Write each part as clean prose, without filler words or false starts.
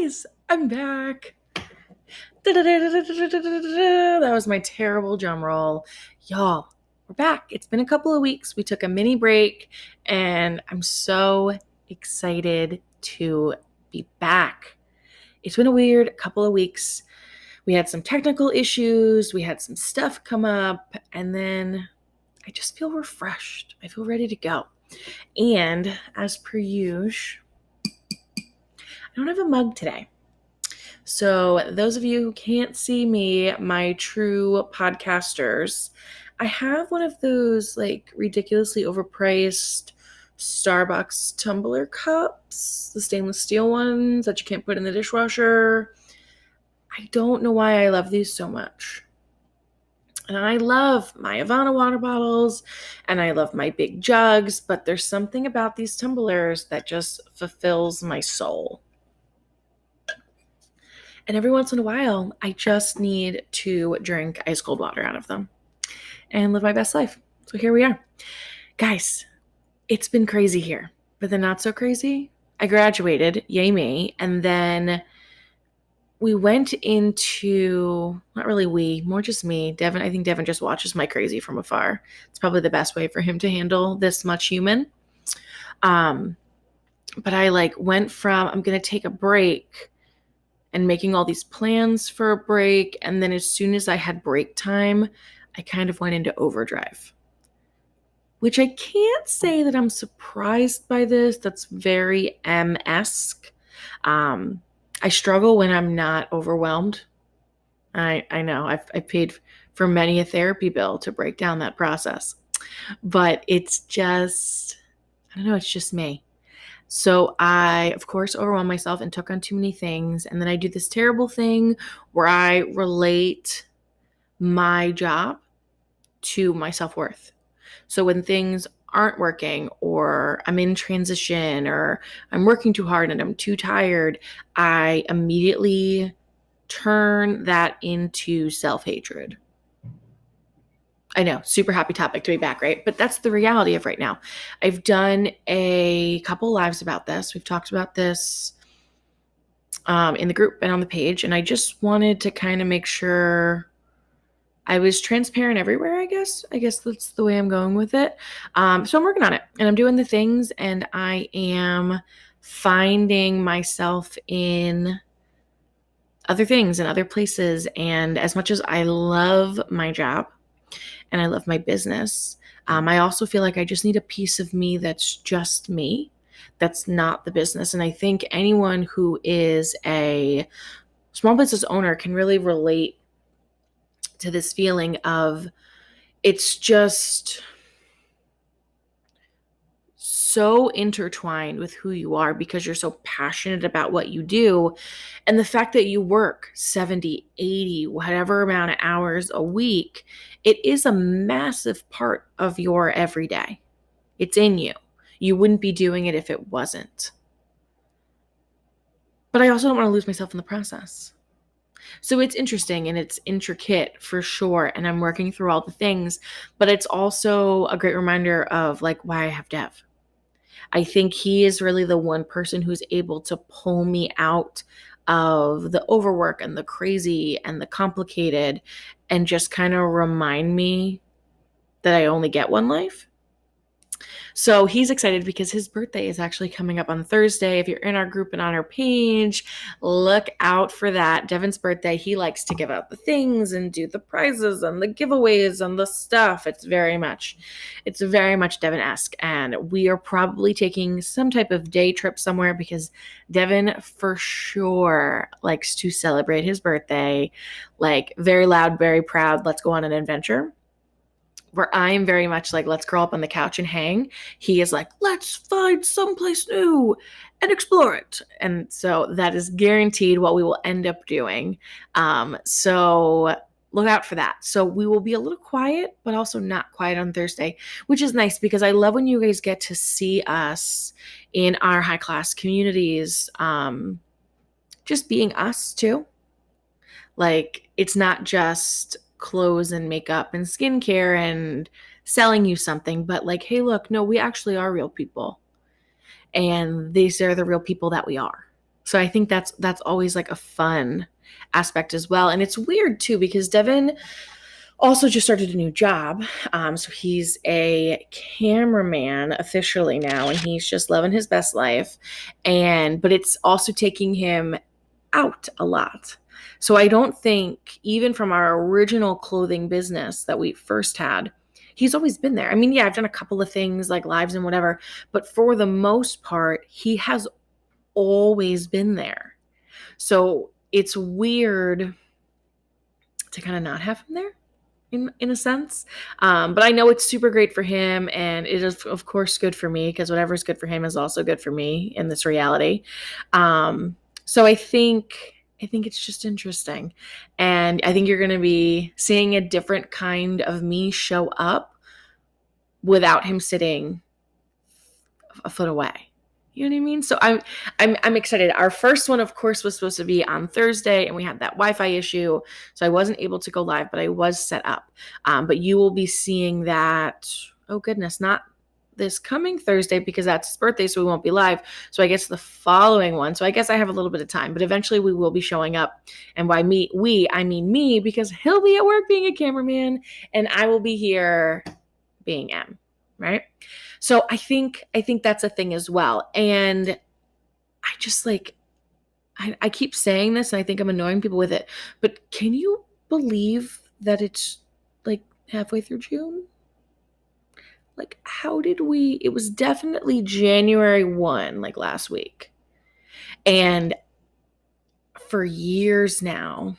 Guys, I'm back. That was my terrible drum roll. Y'all, we're back. It's been a couple of weeks. We took a mini break, and I'm so excited to be back. It's been a weird couple of weeks. We had some technical issues, we had some stuff come up, and then I just feel refreshed. I feel ready to go. And as per usual, I don't have a mug today. So, those of you who can't see me, my true podcasters, I have one of those like ridiculously overpriced Starbucks tumbler cups, the stainless steel ones that you can't put in the dishwasher. I don't know why I love these so much. And I love my Avana water bottles and I love my big jugs, but there's something about these tumblers that just fulfills my soul. And every once in a while, I just need to drink ice cold water out of them and live my best life. So here we are. Guys, it's been crazy here, but then not so crazy. I graduated, yay me, and then we went into, not really we, more just me. Devin, I think Devin just watches my crazy from afar. It's probably the best way for him to handle this much human. But I went from, I'm going to take a break and making all these plans for a break. And then as soon as I had break time, I kind of went into overdrive, which I can't say that I'm surprised by this. That's very M-esque. I struggle when I'm not overwhelmed. I know I've paid for many a therapy bill to break down that process, but it's just, I don't know, it's just me. So I, of course, overwhelmed myself and took on too many things. And then I do this terrible thing where I relate my job to my self-worth. So when things aren't working or I'm in transition or I'm working too hard and I'm too tired, I immediately turn that into self-hatred. I know, super happy topic to be back, right? But that's the reality of right now. I've done a couple lives about this. We've talked about this in the group and on the page, and I just wanted to kind of make sure I was transparent everywhere, I guess. I guess that's the way I'm going with it. So I'm working on it, and I'm doing the things, and I am finding myself in other things and other places. And as much as I love my job, and I love my business, I also feel like I just need a piece of me that's just me, that's not the business. And I think anyone who is a small business owner can really relate to this feeling of it's just so intertwined with who you are because you're so passionate about what you do. And the fact that you work 70, 80, whatever amount of hours a week, it is a massive part of your everyday. It's in you. You wouldn't be doing it if it wasn't. But I also don't want to lose myself in the process. So it's interesting and it's intricate for sure. And I'm working through all the things, but it's also a great reminder of like why I have Dev. I think he is really the one person who's able to pull me out of the overwork and the crazy and the complicated and just kind of remind me that I only get one life. So he's excited because his birthday is actually coming up on Thursday. If you're in our group and on our page, look out for that. Devin's birthday, he likes to give out the things and do the prizes and the giveaways and the stuff. It's very much Devin-esque. And we are probably taking some type of day trip somewhere because Devin for sure likes to celebrate his birthday. Like very loud, very proud. Let's go on an adventure. Where I'm very much like, let's curl up on the couch and hang. He is like, let's find someplace new and explore it. And so that is guaranteed what we will end up doing. So look out for that. So we will be a little quiet, but also not quiet on Thursday, which is nice because I love when you guys get to see us in our high class communities, just being us too. Like it's not just clothes and makeup and skincare and selling you something, but like, hey, look, no, we actually are real people. And these are the real people that we are. So I think that's always like a fun aspect as well. And it's weird too because Devin also just started a new job. So he's a cameraman officially now, and he's just loving his best life. But it's also taking him out a lot. So I don't think, even from our original clothing business that we first had, he's always been there. I mean, yeah, I've done a couple of things like lives and whatever, but for the most part, he has always been there. So it's weird to kind of not have him there in a sense. But I know it's super great for him, and it is of course good for me because whatever's good for him is also good for me in this reality. So I think it's just interesting. And I think you're going to be seeing a different kind of me show up without him sitting a foot away. You know what I mean? So I'm excited. Our first one, of course, was supposed to be on Thursday, and we had that Wi-Fi issue, so I wasn't able to go live, but I was set up. But you will be seeing that. Oh goodness, not this coming Thursday because that's his birthday, so we won't be live. So I guess the following one. So I guess I have a little bit of time, but eventually we will be showing up. And by I mean me, because he'll be at work being a cameraman, and I will be here being M, right? So I think that's a thing as well. And I just like I keep saying this and I think I'm annoying people with it, but can you believe that it's like halfway through June? Like how did it was definitely January 1, like last week. And for years now,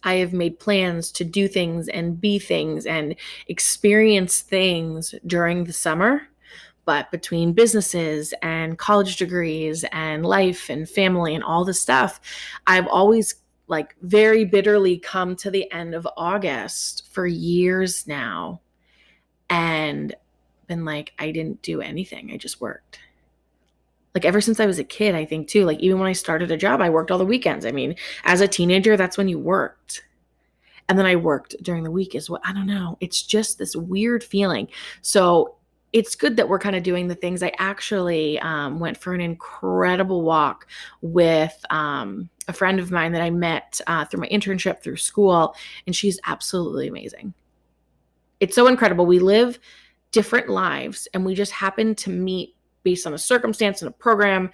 I have made plans to do things and be things and experience things during the summer. But between businesses and college degrees and life and family and all this stuff, I've always like very bitterly come to the end of August for years now and been like, I didn't do anything. I just worked. Like ever since I was a kid, I think too, like even when I started a job, I worked all the weekends. I mean, as a teenager, that's when you worked. And then I worked during the week as well. I don't know. It's just this weird feeling. So it's good that we're kind of doing the things. I actually went for an incredible walk with a friend of mine that I met through my internship through school, and she's absolutely amazing. It's so incredible. We live different lives, and we just happen to meet based on a circumstance and a program,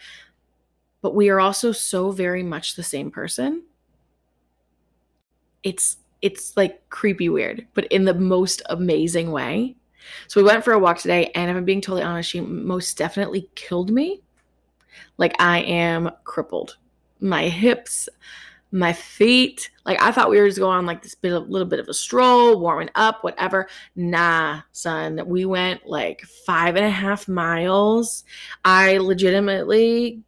but we are also so very much the same person. It's like creepy weird, but in the most amazing way. So we went for a walk today, and if I'm being totally honest, she most definitely killed me. Like I am crippled. My hips, my feet. Like I thought we were just going on like this little bit of a stroll, warming up, whatever. Nah, son. We went like 5.5 miles. I legitimately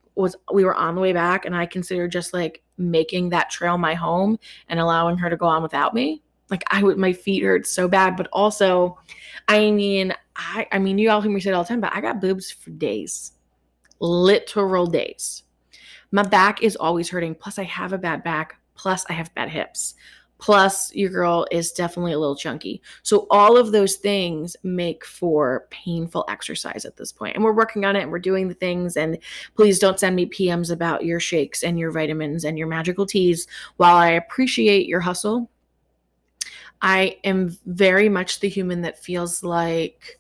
we were on the way back, and I considered just like making that trail my home and allowing her to go on without me. Like my feet hurt so bad, but also, I mean, you all hear me say it all the time, but I got boobs for days, literal days. My back is always hurting. Plus, I have a bad back. Plus, I have bad hips. Plus, your girl is definitely a little chunky. So all of those things make for painful exercise at this point. And we're working on it and we're doing the things. And please don't send me PMs about your shakes and your vitamins and your magical teas. While I appreciate your hustle, I am very much the human that feels like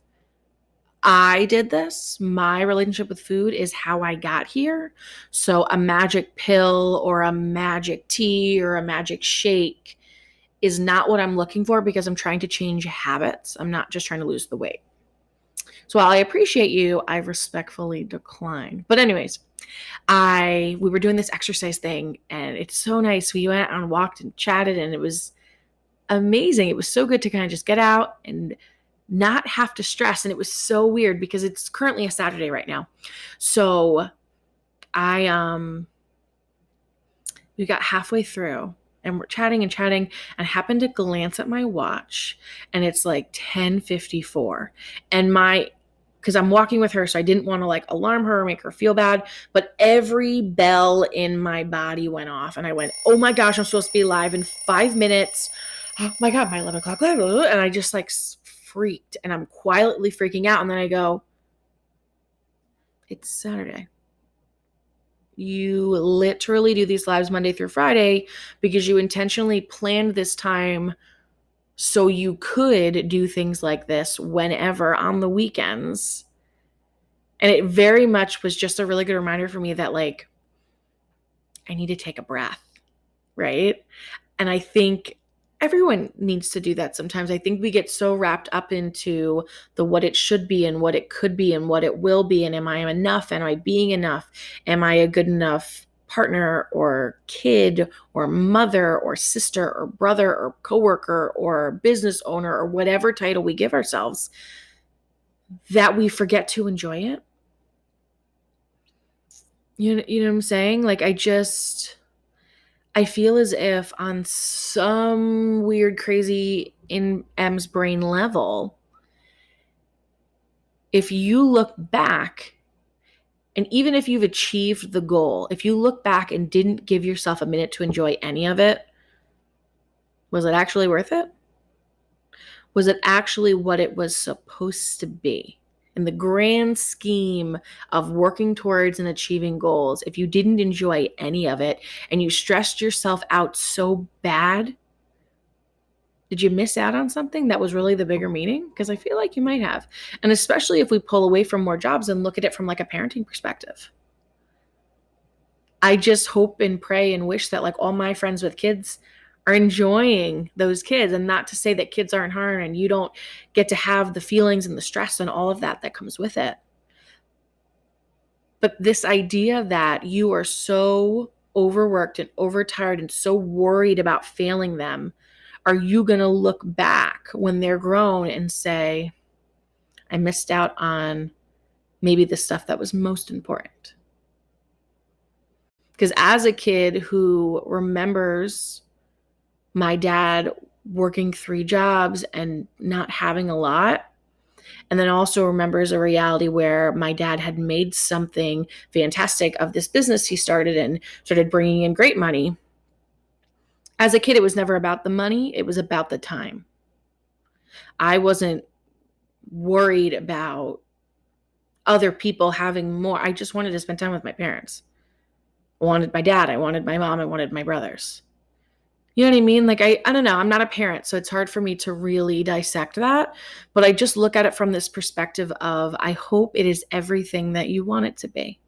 I did this. My relationship with food is how I got here. So a magic pill or a magic tea or a magic shake is not what I'm looking for because I'm trying to change habits. I'm not just trying to lose the weight. So while I appreciate you, I respectfully decline. But anyways, we were doing this exercise thing and it's so nice. We went and walked and chatted and it was amazing. It was so good to kind of just get out and not have to stress. And it was so weird because it's currently a Saturday right now. So we got halfway through and we're chatting and happened to glance at my watch and it's like 10:54 and because I'm walking with her, so I didn't want to like alarm her or make her feel bad, but every bell in my body went off and I went, oh my gosh, I'm supposed to be live in 5 minutes. Oh my God, my 11 o'clock live. And I just like freaked and I'm quietly freaking out. And then I go, it's Saturday. You literally do these lives Monday through Friday because you intentionally planned this time so you could do things like this whenever on the weekends. And it very much was just a really good reminder for me that, like, I need to take a breath, right? And I think everyone needs to do that sometimes. I think we get so wrapped up into the what it should be and what it could be and what it will be. And am I enough? Am I being enough? Am I a good enough partner or kid or mother or sister or brother or coworker or business owner or whatever title we give ourselves, that we forget to enjoy it? You know what I'm saying? Like, I feel as if on some weird, crazy in M's brain level, if you look back, and even if you've achieved the goal, if you look back and didn't give yourself a minute to enjoy any of it, was it actually worth it? Was it actually what it was supposed to be? In the grand scheme of working towards and achieving goals, if you didn't enjoy any of it and you stressed yourself out so bad, did you miss out on something that was really the bigger meaning? Because I feel like you might have. And especially if we pull away from more jobs and look at it from like a parenting perspective. I just hope and pray and wish that like all my friends with kids are enjoying those kids, and not to say that kids aren't hard and you don't get to have the feelings and the stress and all of that comes with it. But this idea that you are so overworked and overtired and so worried about failing them, are you going to look back when they're grown and say, I missed out on maybe the stuff that was most important? Because as a kid who remembers my dad working 3 jobs and not having a lot, and then also remembers a reality where my dad had made something fantastic of this business he started and started bringing in great money. As a kid, it was never about the money. It was about the time. I wasn't worried about other people having more. I just wanted to spend time with my parents. I wanted my dad. I wanted my mom. I wanted my brothers. You know what I mean? Like, I don't know. I'm not a parent, so it's hard for me to really dissect that. But I just look at it from this perspective of, I hope it is everything that you want it to be.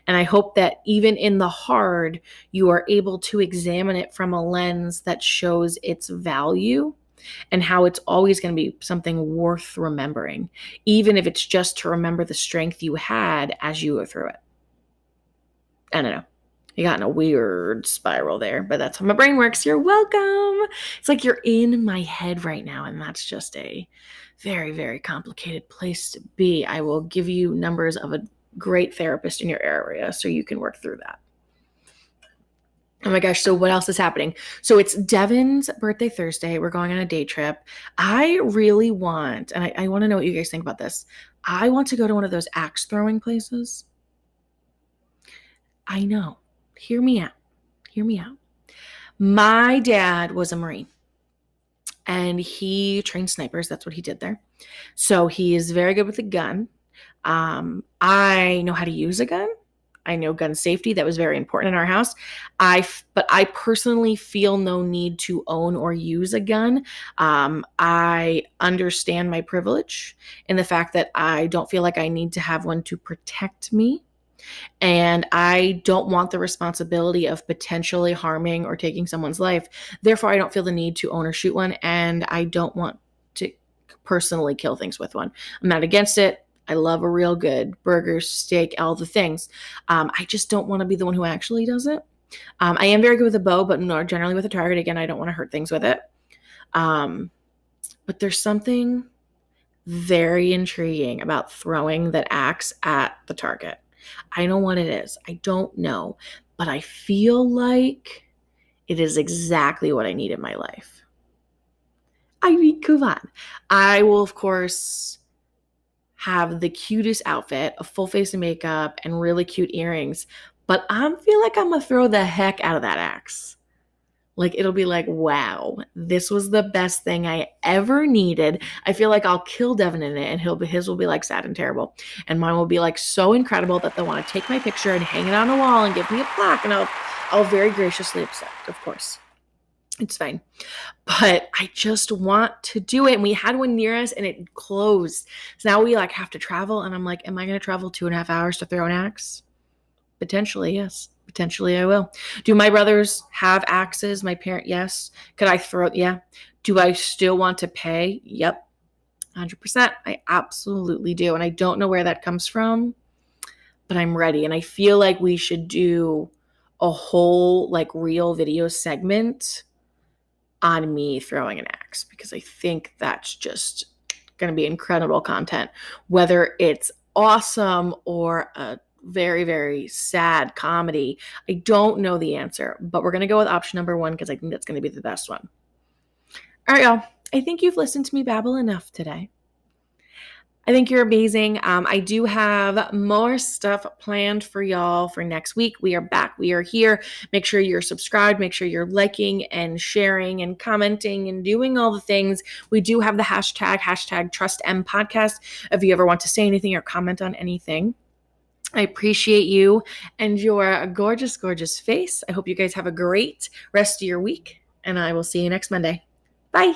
And I hope that even in the hard, you are able to examine it from a lens that shows its value and how it's always going to be something worth remembering, even if it's just to remember the strength you had as you go through it. I don't know. You got in a weird spiral there, but that's how my brain works. You're welcome. It's like you're in my head right now, and that's just a very, very complicated place to be. I will give you numbers of a great therapist in your area so you can work through that. Oh my gosh, so what else is happening? So it's Devin's birthday Thursday. We're going on a day trip. I really want, and I want to know what you guys think about this. I want to go to one of those axe throwing places. I know. Hear me out. Hear me out. My dad was a Marine and he trained snipers. That's what he did there. So he is very good with a gun. I know how to use a gun. I know gun safety. That was very important in our house. But I personally feel no need to own or use a gun. I understand my privilege in the fact that I don't feel like I need to have one to protect me. And I don't want the responsibility of potentially harming or taking someone's life. Therefore, I don't feel the need to own or shoot one, and I don't want to personally kill things with one. I'm not against it. I love a real good burger, steak, all the things. I just don't want to be the one who actually does it. I am very good with a bow, but more generally with a target. Again, I don't want to hurt things with it. But there's something very intriguing about throwing that axe at the target. I know what it is. I don't know, but I feel like it is exactly what I need in my life. I mean, come on. I will, of course, have the cutest outfit, a full face of makeup, and really cute earrings, but I feel like I'm going to throw the heck out of that axe. Like, it'll be like, wow, this was the best thing I ever needed. I feel like I'll kill Devin in it, and his will be like sad and terrible. And mine will be like so incredible that they'll want to take my picture and hang it on a wall and give me a plaque. And I'll very graciously accept, of course. It's fine. But I just want to do it. And we had one near us and it closed. So now we like have to travel. And I'm like, am I going to travel 2.5 hours to throw an axe? Potentially, yes. Potentially I will. Do my brothers have axes? My parent, yes. Could I throw it? Yeah. Do I still want to pay? Yep. 100%. I absolutely do. And I don't know where that comes from, but I'm ready. And I feel like we should do a whole like real video segment on me throwing an axe, because I think that's just going to be incredible content, whether it's awesome or a very, very sad comedy. I don't know the answer, but we're going to go with option number one because I think that's going to be the best one. All right, y'all. I think you've listened to me babble enough today. I think you're amazing. I do have more stuff planned for y'all for next week. We are back. We are here. Make sure you're subscribed. Make sure you're liking and sharing and commenting and doing all the things. We do have the hashtag TrustM Podcast if you ever want to say anything or comment on anything. I appreciate you and your gorgeous, gorgeous face. I hope you guys have a great rest of your week, and I will see you next Monday. Bye.